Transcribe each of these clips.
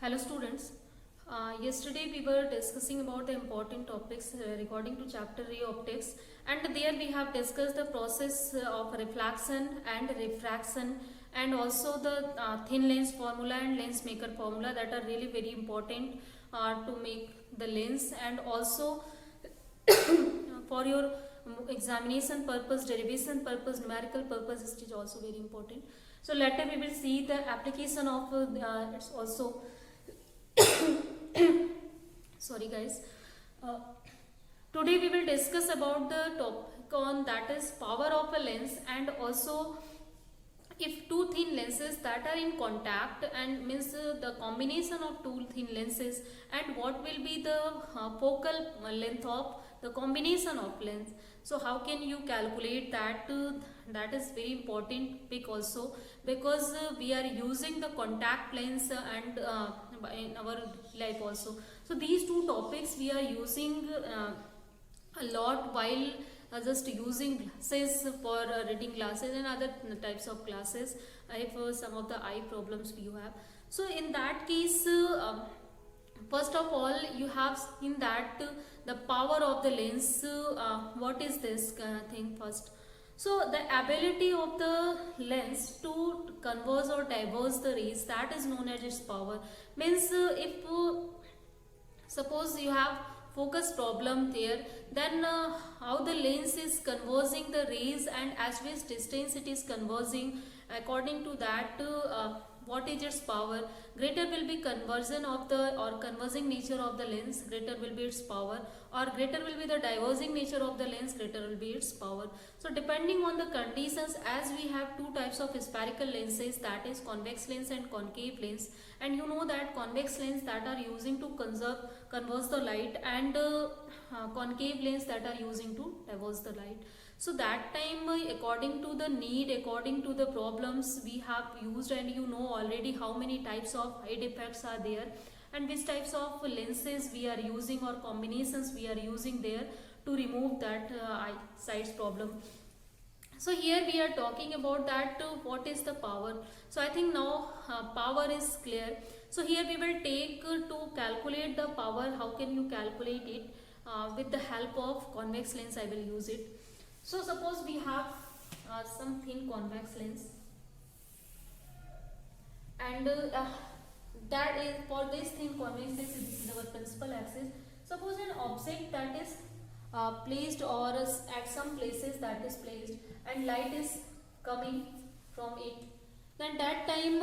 Hello students. Yesterday we were discussing about the important topics regarding to chapter ray optics, and there we have discussed the process of reflection and refraction, and also the thin lens formula and lens maker formula that are really very important to make the lens, and also for your examination purpose, derivation purpose, numerical purpose, it is also very important. So later we will see the application of it's also sorry guys. uh, Today we will discuss about the topic on that is power of a lens, and also if two thin lenses that are in contact, and means the combination of two thin lenses, and what will be the focal length of the combination of lens. So how can you calculate that? That is very important pick also, because we are using the contact lens and in our life also. So these two topics we are using a lot while just using glasses for reading glasses and other types of glasses, if some of the eye problems you have. So in that case, first of all you have seen that the power of the lens. What is this thing first? So the ability of the lens to converge or diverge the rays, that is known as its power. Means if suppose you have focus problem there, then how the lens is conversing the rays, and as which distance it is conversing, according to that what is its power. Greater will be conversion of the or conversing nature of the lens, greater will be its power, or greater will be the diverging nature of the lens, greater will be its power. So depending on the conditions, as we have two types of spherical lenses, that is convex lens and concave lens, and you know that convex lens that are using to converge the light, and concave lens that are using to diverge the light. So that time according to the need, according to the problems we have used, and you know already how many types of eye defects are there, and which types of lenses we are using or combinations we are using there to remove that eyesight problem. So here we are talking about that what is the power. So I think now power is clear. So here we will take to calculate the power. How can you calculate it? With the help of convex lens I will use it. So suppose we have some thin convex lens, and that is for this thin convex lens, this is our principal axis. Suppose an object that is placed, or at some places that is placed, and light is coming from it, then that time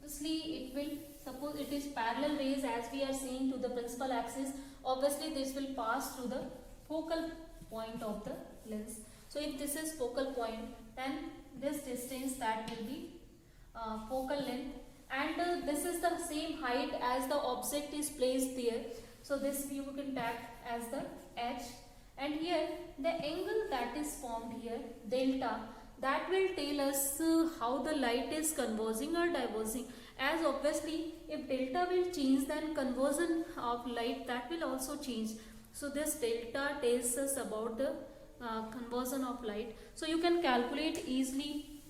obviously it will, suppose it is parallel rays as we are seeing to the principal axis, obviously this will pass through the focal point of the lens. So if this is focal point, then this distance that will be focal length, and this is the same height as the object is placed there. So this you can tag as the h, and here the angle that is formed here, delta, that will tell us how the light is conversing or diverging. As obviously if delta will change, then conversion of light that will also change. So this delta tells us about the conversion of light. So you can calculate easily,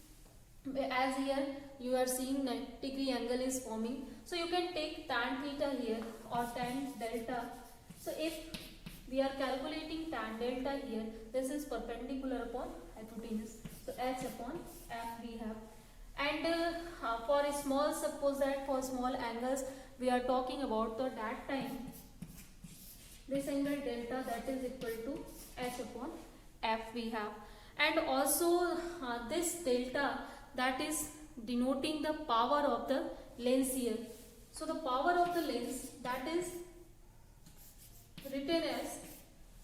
as here you are seeing 90 degree angle is forming. So you can take tan theta here or tan delta. So if we are calculating tan delta here, this is perpendicular upon hypotenuse. So h upon f we have. And for a small, suppose that for small angles we are talking about, so that time this angle delta that is equal to h upon f we have. And also this delta that is denoting the power of the lens here. So the power of the lens that is written as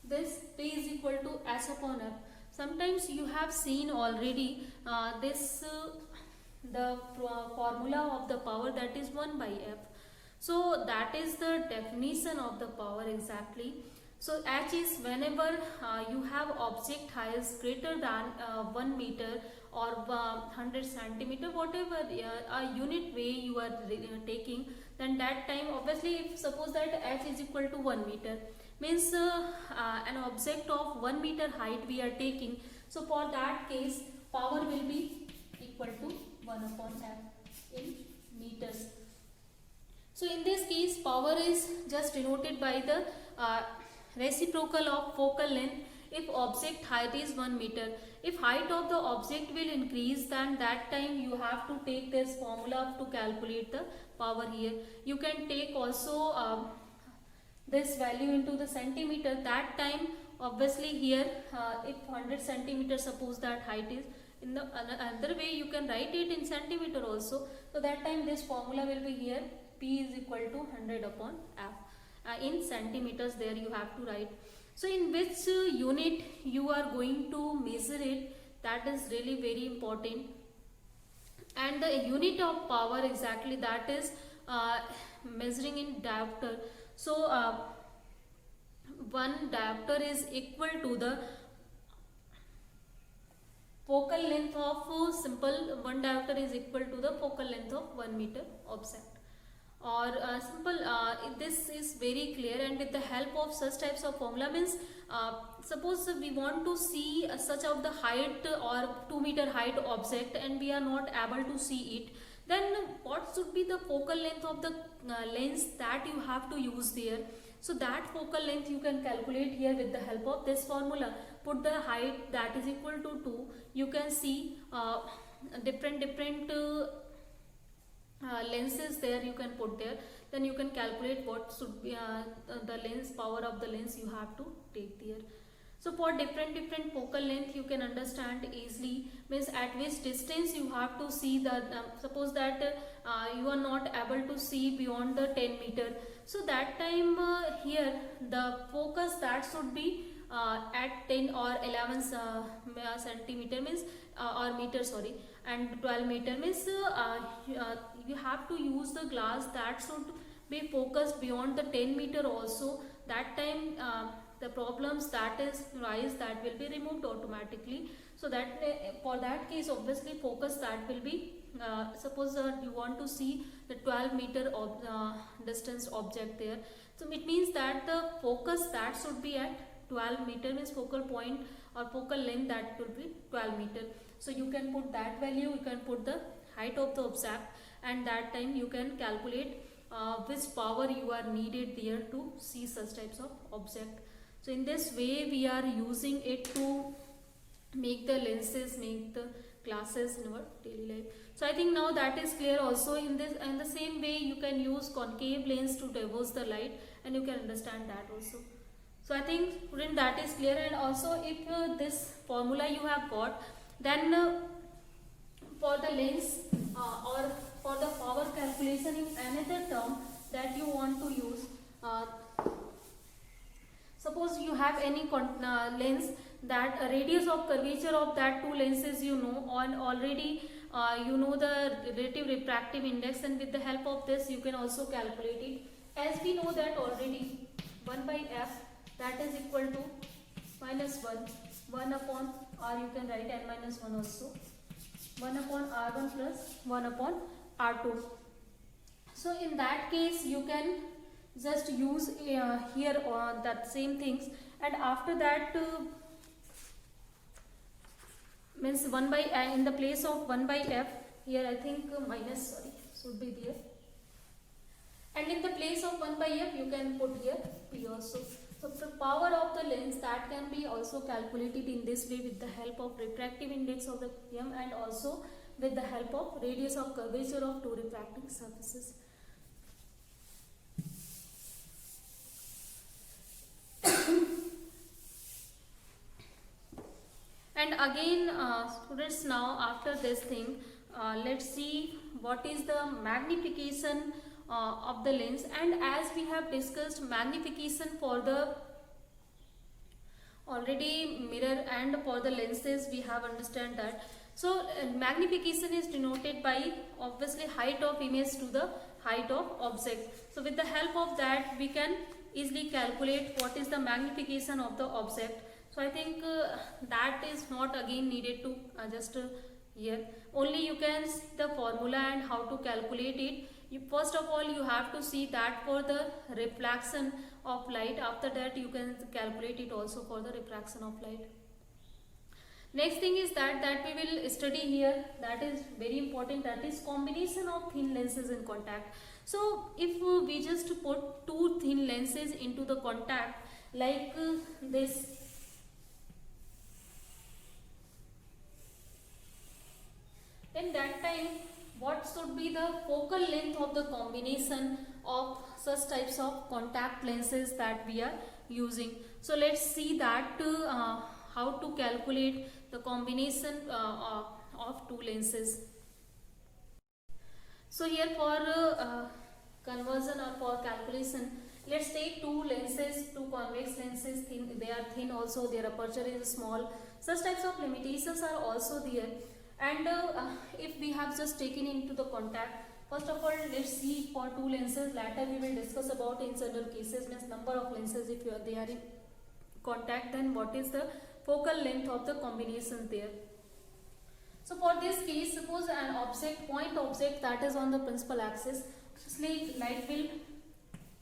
this P is equal to S upon F. Sometimes you have seen already this the formula of the power, that is 1 by F. So that is the definition of the power exactly. So H is whenever you have object height greater than 1 meter or 100 centimeter, whatever unit way you are taking, then that time obviously if suppose that H is equal to 1 meter, means an object of 1 meter height we are taking. So for that case power will be equal to 1 upon F in meters. So in this case, power is just denoted by the reciprocal of focal length if object height is 1 meter. If height of the object will increase, then that time you have to take this formula to calculate the power here. You can take also this value into the centimeter. That time obviously here if 100 centimeter, suppose that height is, in the another way you can write it in centimeter also. So that time this formula will be here, P is equal to 100 upon F. In centimeters there you have to write. So in which unit you are going to measure it, that is really very important. And the unit of power exactly, that is measuring in diopter. So 1 diopter is equal to the focal length of simple 1 diopter is equal to the focal length of 1 meter object. Or simple this is very clear, and with the help of such types of formula means suppose we want to see such of the height or 2 meter height object and we are not able to see it, then what should be the focal length of the lens that you have to use there. So that focal length you can calculate here with the help of this formula. Put the height that is equal to 2. You can see different lenses there you can put there. Then you can calculate what should be the lens, power of the lens you have to take there. So for different focal length you can understand easily, means at which distance you have to see the suppose that you are not able to see beyond the 10 meter. So that time here the focus that should be at 10 or 11 centimeter means or meter, sorry, and 12 meter means you have to use the glass that should be focused beyond the 10 meter also. That time the problems that is rise, that will be removed automatically. So that for that case obviously focus that will be suppose you want to see the 12 meter distance object there. So it means that the focus that should be at 12 meter means focal point or focal length that will be 12 meter. So you can put that value, you can put the height of the object, and that time you can calculate which power you are needed there to see such types of object. So in this way we are using it to make the lenses, make the glasses in our daily life. So I think now that is clear also. In the same way you can use concave lens to diverge the light, and you can understand that also. So I think student that is clear. And also if this formula you have got, then for the lens or for the power calculation in another term that you want to use, suppose you have any lens that radius of curvature of that two lenses you know, on already you know the relative refractive index, and with the help of this you can also calculate it. As we know that already 1 by f that is equal to minus 1 upon r, you can write n minus 1 also, 1 upon r1 plus 1 upon r2. So in that case you can just use here that same things, and after that means 1 by in the place of 1 by f here I think minus, sorry, should be there, and in the place of 1 by f you can put here p also. So the power of the lens that can be also calculated in this way with the help of refractive index of the m, and also with the help of radius of curvature of two refracting surfaces. And again students, now after this thing let's see what is the magnification of the lens. And as we have discussed, magnification for the already mirror and for the lenses we have understand that. So magnification is denoted by obviously height of image to the height of object. So with the help of that we can easily calculate what is the magnification of the object. So I think that is not again needed to just here. Only you can see the formula and how to calculate it. First of all you have to see that for the reflection of light. After that you can calculate it also for the refraction of light. Next thing is that we will study here, that is very important, that is combination of thin lenses in contact. So if we just put two thin lenses into the contact like this, then that time what should be the focal length of the combination of such types of contact lenses that we are using. So let's see that how to calculate the combination of two lenses. So here for conversion or for calculation, let's take two lenses, two convex lenses, they are thin also, their aperture is small. Such types of limitations are also there. And if we have just taken into the contact, first of all let's see for two lenses, later we will discuss about in general cases, means number of lenses if they are in contact, then what is the focal length of the combination there. So for this case, suppose an object, point object that is on the principal axis, light will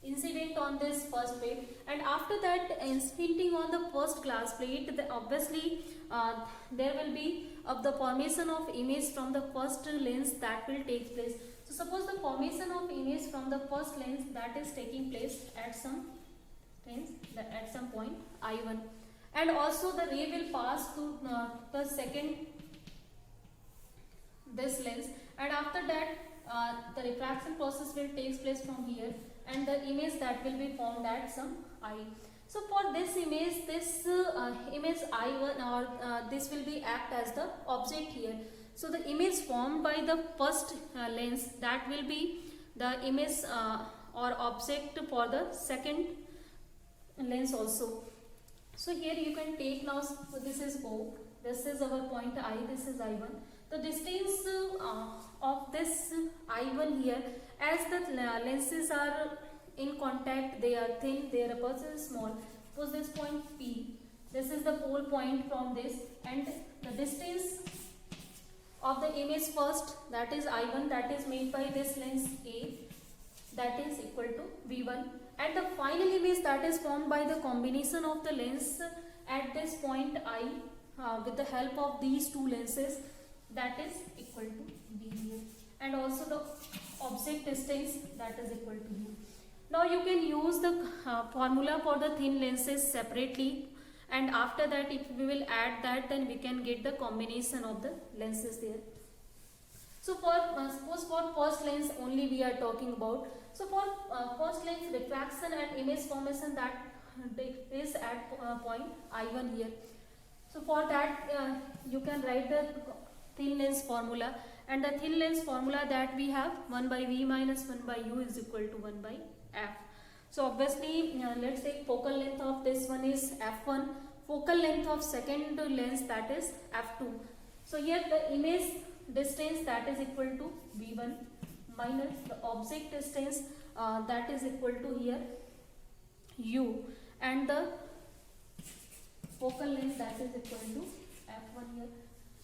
incident on this first plate, and after that incident on the first glass plate, obviously there will be the formation of image from the first lens that will take place. So suppose the formation of image from the first lens that is taking place at some point I1, and also the ray will pass to the second this lens, and after that the refraction process will take place from here, and the image that will be formed at some I. So for this image, image I1 or this will be act as the object here. So the image formed by the first lens, that will be the image or object for the second lens also. So here you can take now, so this is O, this is our point I, this is I1. The distance of this I1 here, as the lenses are in contact, they are thin, their aperture is small. Suppose this point P, this is the pole point from this, and the distance of the image first, that is I1, that is made by this lens A, that is equal to V1, and the final image that is formed by the combination of the lens at this point I with the help of these two lenses, that is equal to V, and also the object distance, that is equal to U. Now you can use the formula for the thin lenses separately, and after that if we will add that, then we can get the combination of the lenses there. So for suppose for first lens only we are talking about. So for first lens, refraction and image formation that is at point I1 here. So for that you can write the thin lens formula, and the thin lens formula that we have, 1 by V minus 1 by U is equal to 1 by F. So obviously let's take focal length of this one is F1, focal length of second lens, that is F2. So here the image distance, that is equal to V1 minus the object distance that is equal to here U, and the focal length, that is equal to F1 here.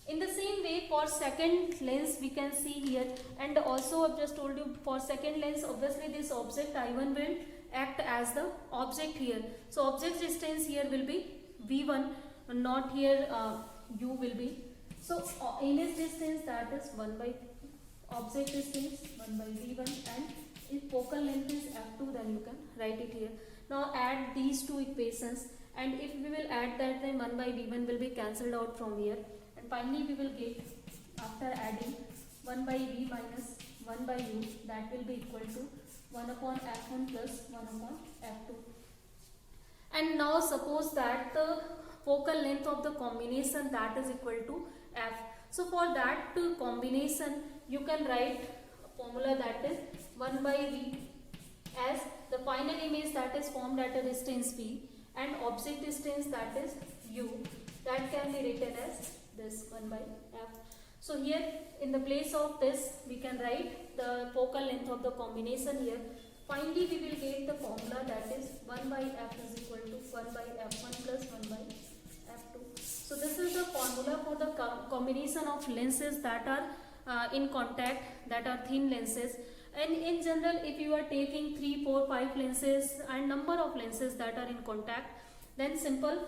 In the same way for second lens we can see here, and also I've just told you for second lens, obviously this object I1 will act as the object here. So object distance here will be V1, not here U will be. So image distance, that is 1 by object distance 1 by V1, and if focal length is F2, then you can write it here. Now add these two equations, and if we will add that, then 1 by V1 will be cancelled out from here, and finally we will get, after adding 1 by V minus 1 by U, that will be equal to 1 upon F1 plus 1 upon F2. And now suppose that the focal length of the combination, that is equal to F. So for that combination you can write a formula, that is 1 by V as the final image that is formed at a distance V, and object distance, that is U, that can be written as this 1 by F. So here in the place of this we can write the focal length of the combination here. Finally we will get the formula, that is 1 by F is equal to 1 by F1 plus 1 by F2. So this is the formula for the combination of lenses that are in contact, that are thin lenses. And in general, if you are taking 3, 4, 5 lenses and number of lenses that are in contact, then simple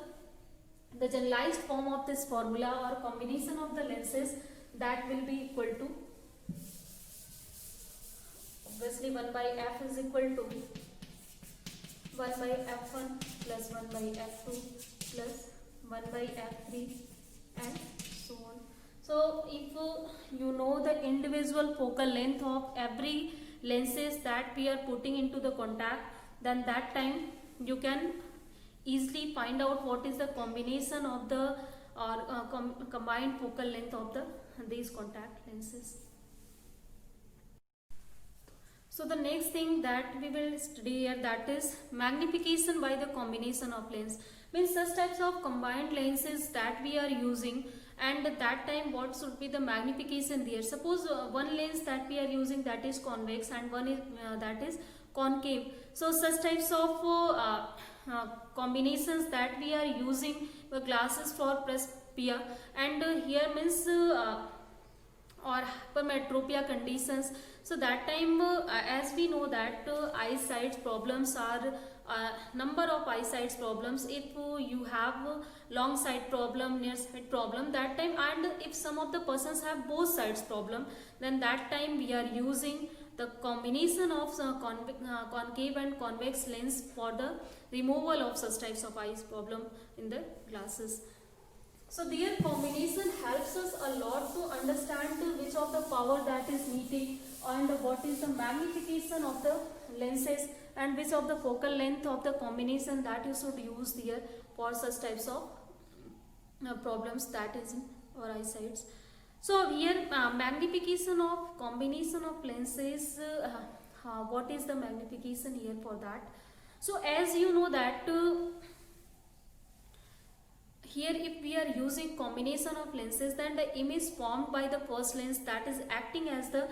the generalized form of this formula or combination of the lenses, that will be equal to, obviously 1 by f is equal to 1 by f1 plus 1 by f2 plus 1 by f3 and so on. So if you know the individual focal length of every lenses that we are putting into the contact, then that time you can easily find out what is the combination of the combined focal length of these contact lenses. So the next thing that we will study here, that is magnification by the combination of lens. Means such types of combined lenses that we are using, and at that time what should be the magnification there. Suppose one lens that we are using, that is convex, and one is that is concave. So such types of combinations that we are using glasses for presbyopia, and here means or hypermetropia conditions. So that time as we know that eyesight problems are number of eyesight problems. If you have long sight problem, near sight problem, that time, and if some of the persons have both sides problem, then that time we are using the combination of concave and convex lens for the removal of such types of eyes problem in the glasses. So their combination helps us a lot to understand which of the power that is needed, and what is the magnification of the lenses, and which of the focal length of the combination that you should use there for such types of problems that is in our eyesight. So here magnification of combination of lenses, what is the magnification here for that? So as you know that here if we are using combination of lenses, then the image formed by the first lens that is acting as the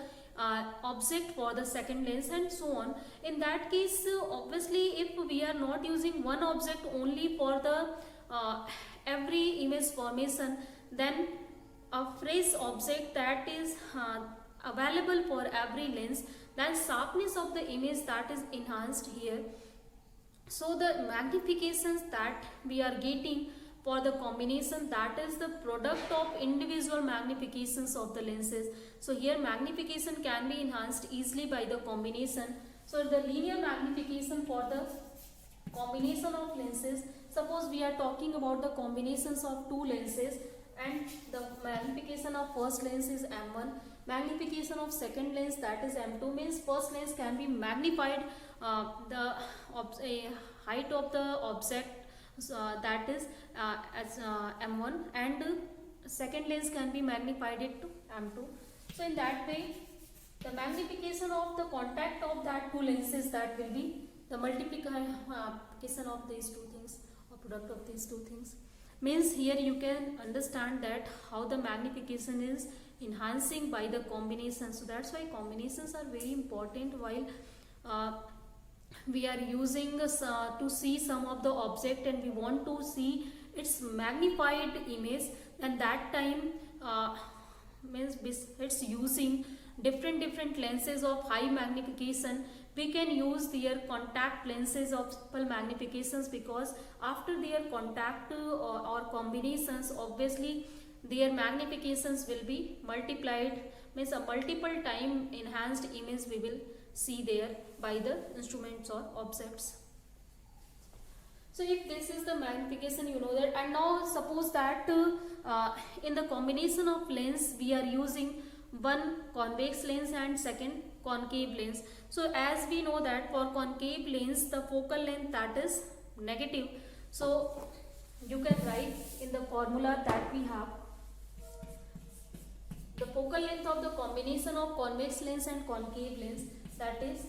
object for the second lens and so on. In that case obviously if we are not using one object only for the every image formation, then a fresh object that is available for every lens, then sharpness of the image that is enhanced here. So the magnifications that we are getting for the combination, that is the product of individual magnifications of the lenses. So here magnification can be enhanced easily by the combination. So the linear magnification for the combination of lenses, suppose we are talking about the combinations of two lenses, and the magnification of first lens is m1, magnification of second lens that is m2, means first lens can be magnified the height of the object that is as m1, and second lens can be magnified it to m2. So in that way the magnification of the contact of that two lenses, that will be the multiplication of these two things, or product of these two things. Means here you can understand that how the magnification is enhancing by the combination. So that's why combinations are very important while we are using to see some of the object and we want to see its magnified image, and that time means it's using different lenses of high magnification. We can use their contact lenses of simple magnifications, because after their contact or combinations, obviously their magnifications will be multiplied, means a multiple time enhanced image we will see there by the instruments or objects. So if this is the magnification, you know that. And now suppose that in the combination of lens we are using one convex lens and second concave lens. So as we know that for concave lens the focal length that is negative. So you can write in the formula that we have the focal length of the combination of convex lens and concave lens, that is,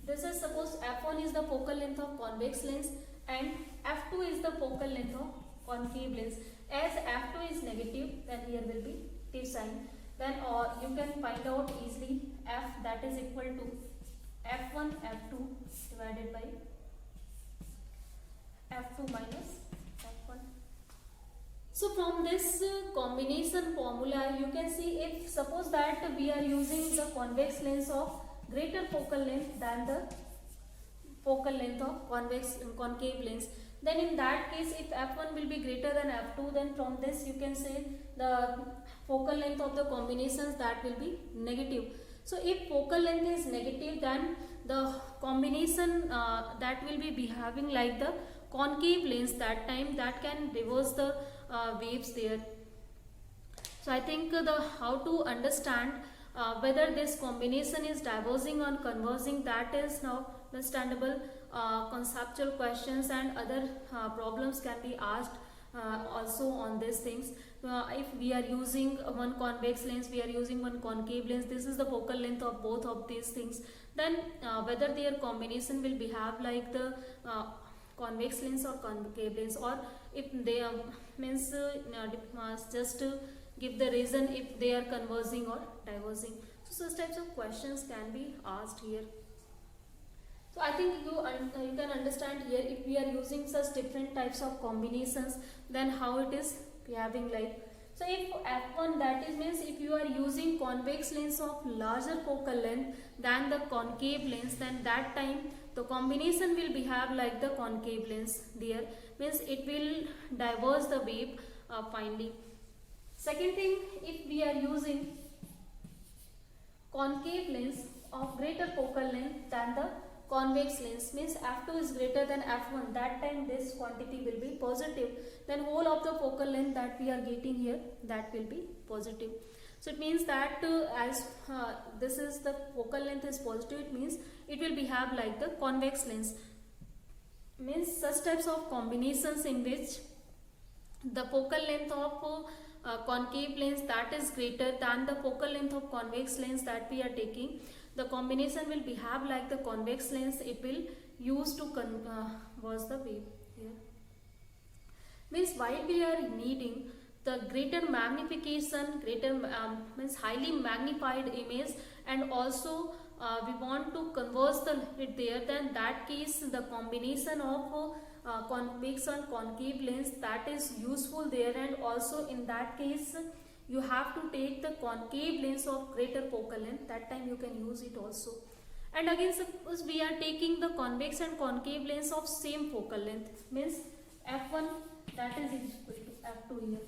this is suppose f1 is the focal length of convex lens and f2 is the focal length of concave lens. As f2 is negative, then here will be negative sign. Then you can find out easily f, that is equal to f1 f2 divided by f2 minus f1. So from this combination formula you can see, if suppose that we are using the convex lens of greater focal length than the focal length of concave lens, Then in that case, if f1 will be greater than f2, then from this you can say the focal length of the combinations that will be negative. So if focal length is negative, then the combination that will be behaving like the concave lens, that time that can reverse the waves there. So I think the how to understand whether this combination is diverging or converging, that is now understandable. Conceptual questions and other problems can be asked also on these things. If we are using one convex lens, we are using one concave lens, this is the focal length of both of these things, then whether their combination will behave like the convex lens or concave lens, or if they means just give the reason if they are converging or diverging. So such types of questions can be asked here. So I think you can understand here, if we are using such different types of combinations, then how it is behaving like. So if f1, that is means if you are using convex lens of larger focal length than the concave lens, then that time the combination will behave like the concave lens there, means it will diverge the wave finely. Second thing, if we are using concave lens of greater focal length than the convex lens, means f2 is greater than f1, that time this quantity will be positive, then whole of the focal length that we are getting here, that will be positive. So it means that as this is the focal length is positive, it means it will behave like the convex lens. Means such types of combinations in which the focal length of concave lens that is greater than the focal length of convex lens that we are taking, the combination will behave like the convex lens, it will use to converge the wave here. Means while we are needing the greater magnification, greater means highly magnified image, and also we want to converge it there, then that case the combination of convex and concave lens, that is useful there, and also in that case you have to take the concave lens of greater focal length, that time you can use it also. And again, suppose we are taking the convex and concave lens of same focal length, means f1 that is equal to f2 here.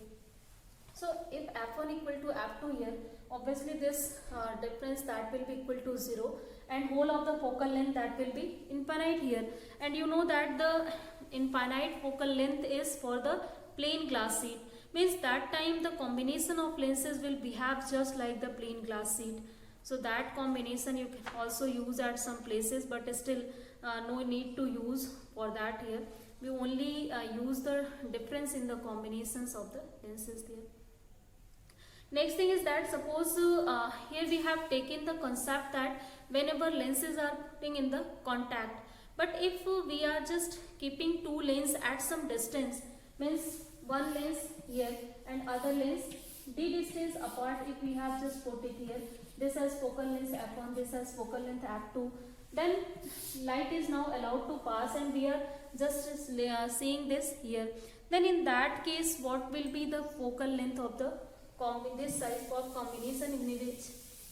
So if f1 equal to f2 here, obviously this difference that will be equal to 0, and whole of the focal length that will be infinite here, and you know that the infinite focal length is for the plain glass sheet, means that time the combination of lenses will behave just like the plain glass sheet. So that combination you can also use at some places, but still no need to use for that here. We only use the difference in the combinations of the lenses there. Next thing is that suppose here we have taken the concept that whenever lenses are putting in the contact, but if we are just keeping two lenses at some distance, means one lens here and other lens d distance apart, if we have just put it here, this has focal length f1, this has focal length f2, then light is now allowed to pass, and we are just seeing this here. Then in that case, what will be the focal length of the this type of combination in which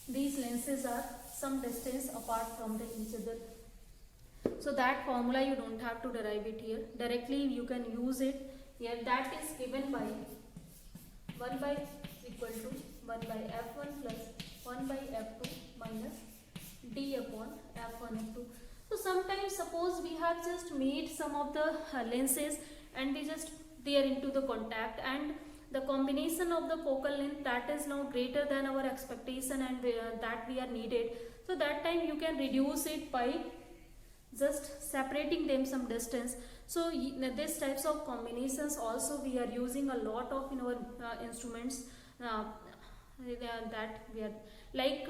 these lenses are some distance apart from each other? So that formula you don't have to derive it here, directly you can use it here. That is given by 1 by equal to 1 by f1 plus 1 by f2 minus d upon f1 f2. So sometimes suppose we have just made some of the lenses and we just they are into the contact, and the combination of the focal length that is now greater than our expectation and that we are needed. So that time you can reduce it by just separating them some distance. So these types of combinations also we are using a lot of in our instruments that we are like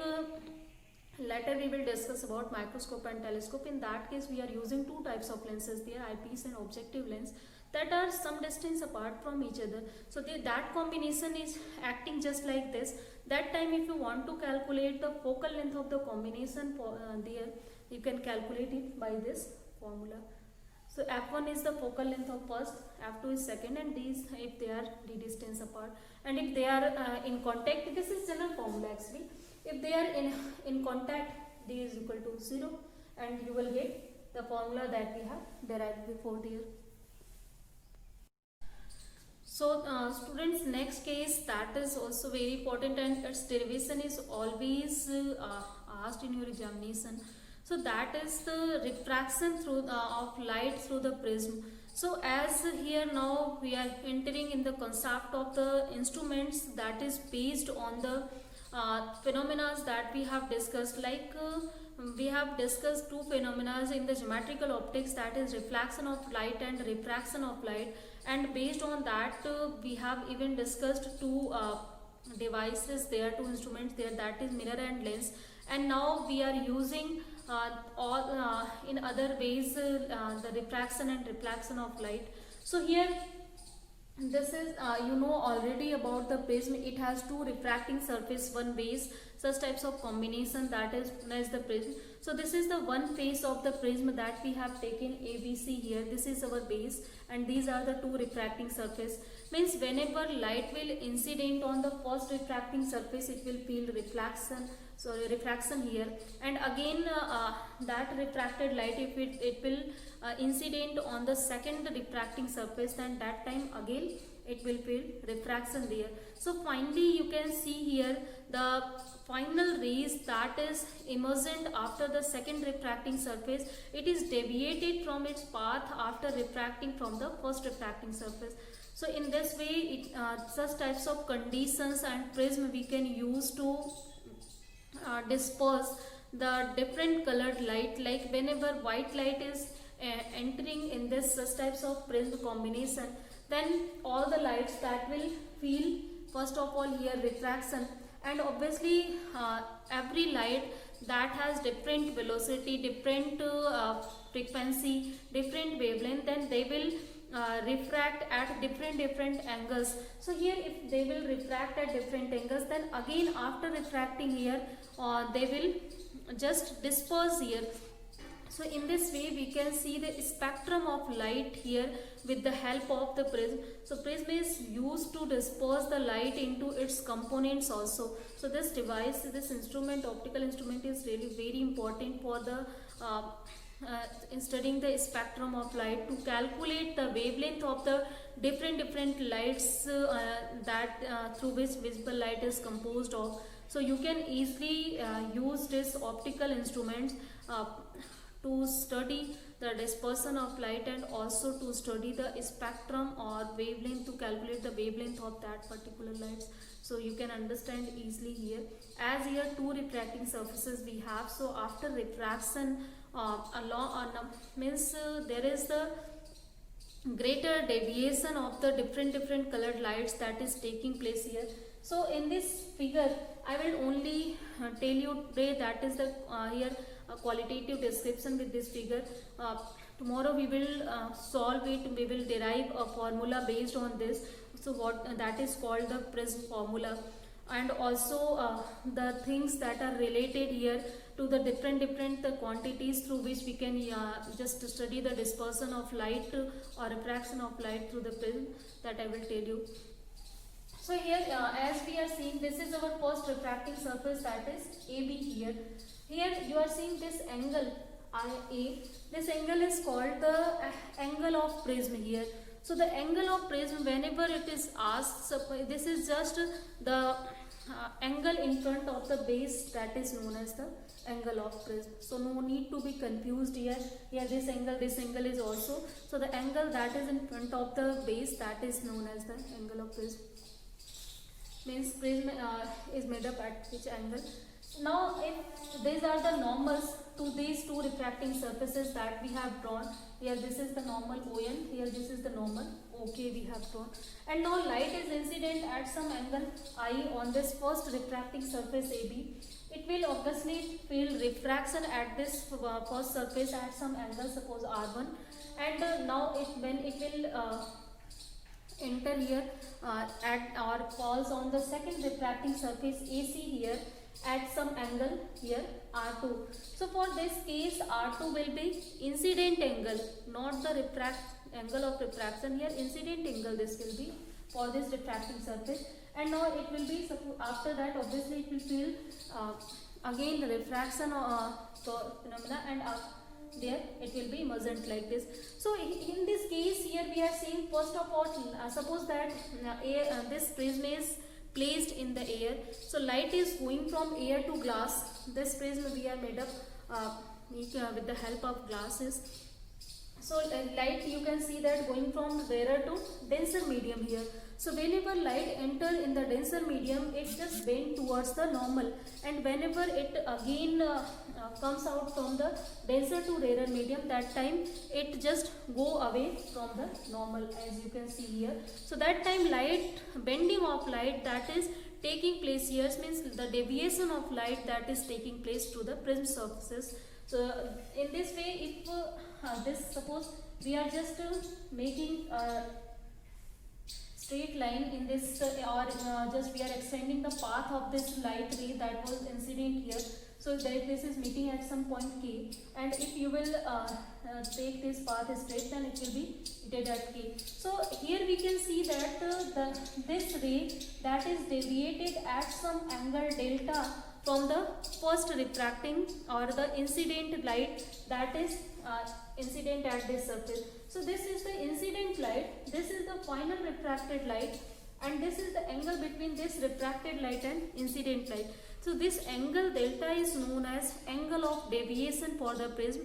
later we will discuss about microscope and telescope. In that case we are using two types of lenses there, eyepiece and objective lens, that are some distance apart from each other. So that combination is acting just like this. That time if you want to calculate the focal length of the combination for there, you can calculate it by this formula. So f1 is the focal length of first, f2 is second, and these if they are d distance apart, and if they are in contact, this is general formula actually. If they are in contact, d is equal to 0, and you will get the formula that we have derived before there. So students, next case that is also very important and its derivation is always asked in your examination. So that is the refraction through of light through the prism. So as here now we are entering in the concept of the instruments that is based on the phenomena that we have discussed, like we have discussed two phenomena in the geometrical optics, that is reflection of light and refraction of light, and based on that we have even discussed two devices there, two instruments there, that is mirror and lens. And now we are using all in other ways the refraction and reflection of light. So here this is you know already about the prism. It has two refracting surface, one base, such types of combination that is known as the prism. So this is the one face of the prism that we have taken ABC here. This is our base and these are the two refracting surface. Means whenever light will incident on the first refracting surface, it will feel refraction here, and again that refracted light, if it will incident on the second refracting surface, then that time again it will feel refraction there. So finally you can see here the final rays that is emergent after the second refracting surface, it is deviated from its path after refracting from the first refracting surface. So in this way such types of conditions and prism we can use to disperse the different colored light. Like whenever white light is entering in this such types of prism combination, then all the lights that will feel first of all here refraction, and obviously every light that has different velocity, different frequency, different wavelength, then they will refract at different angles. So here if they will refract at different angles, then again after refracting here they will just disperse here. So in this way we can see the spectrum of light here with the help of the prism. So prism is used to disperse the light into its components also. So this device, this instrument, optical instrument, is really very important for the in studying the spectrum of light, to calculate the wavelength of the different lights that through which visible light is composed of. So you can easily use this optical instruments to study the dispersion of light and also to study the spectrum or wavelength, to calculate the wavelength of that particular lights. So you can understand easily here. As here two refracting surfaces we have, so after refraction means there is the greater deviation of the different colored lights that is taking place here. So in this figure I will only tell you today, that is the here qualitative description with this figure. Tomorrow we will solve it, we will derive a formula based on this. So what that is called the prism formula, and also the things that are related here to the different quantities through which we can just study the dispersion of light or refraction of light through the prism, that I will tell you. So here as we are seeing, this is our first refracting surface, that is AB here. Here you are seeing this angle IA. This angle is called the angle of prism here. So the angle of prism, whenever it is asked, this is just the angle in front of the base, that is known as the angle of prism. So no need to be confused here. Here this angle is also. So the angle that is in front of the base, that is known as the angle of prism. Means prism is made up at which angle. Now if these are the normals to these two refracting surfaces that we have drawn, here this is the normal ON, here this is the normal OK we have drawn, and now light is incident at some angle I on this first refracting surface AB. It will obviously feel refraction at this first surface at some angle, suppose R1, and now when it will enter here at or falls on the second refracting surface AC here at some angle here R2. So for this case R2 will be incident angle, not the angle of refraction. Here incident angle this will be for this refracting surface, and now it will be, after that obviously it will feel again the refraction phenomena, and there it will be emergent like this. So in this case here we are seeing, first of all, suppose that this prism is placed in the air. So light is going from air to glass. This prism we are made up with the help of glasses. So light, you can see that going from rarer to denser medium here. So whenever light enter in the denser medium, it just bend towards the normal, and whenever it again comes out from the denser to rarer medium, that time it just go away from the normal, as you can see here. So that time light, bending of light that is taking place here, means the deviation of light that is taking place to the prism surfaces. So in this way, if this, suppose we are just making a straight line in this or just we are extending the path of this light ray that was incident here. So that this is meeting at some point K, and if you will take this path straight, then it will be dead at K. So here we can see that this ray that is deviated at some angle delta from the first refracting or the incident light that is incident at this surface. So this is the incident light, this is the final refracted light, and this is the angle between this refracted light and incident light. So this angle delta is known as angle of deviation for the prism.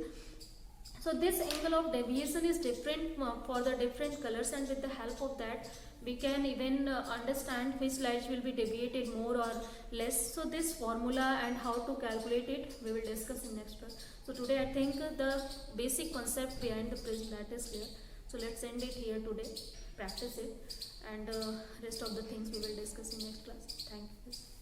So this angle of deviation is different for the different colors, and with the help of that we can even understand which lights will be deviated more or less. So this formula and how to calculate it we will discuss in next class. So today I think the basic concept behind the prism, that is clear. So let's end it here today, practice it, and rest of the things we will discuss in next class. Thank you.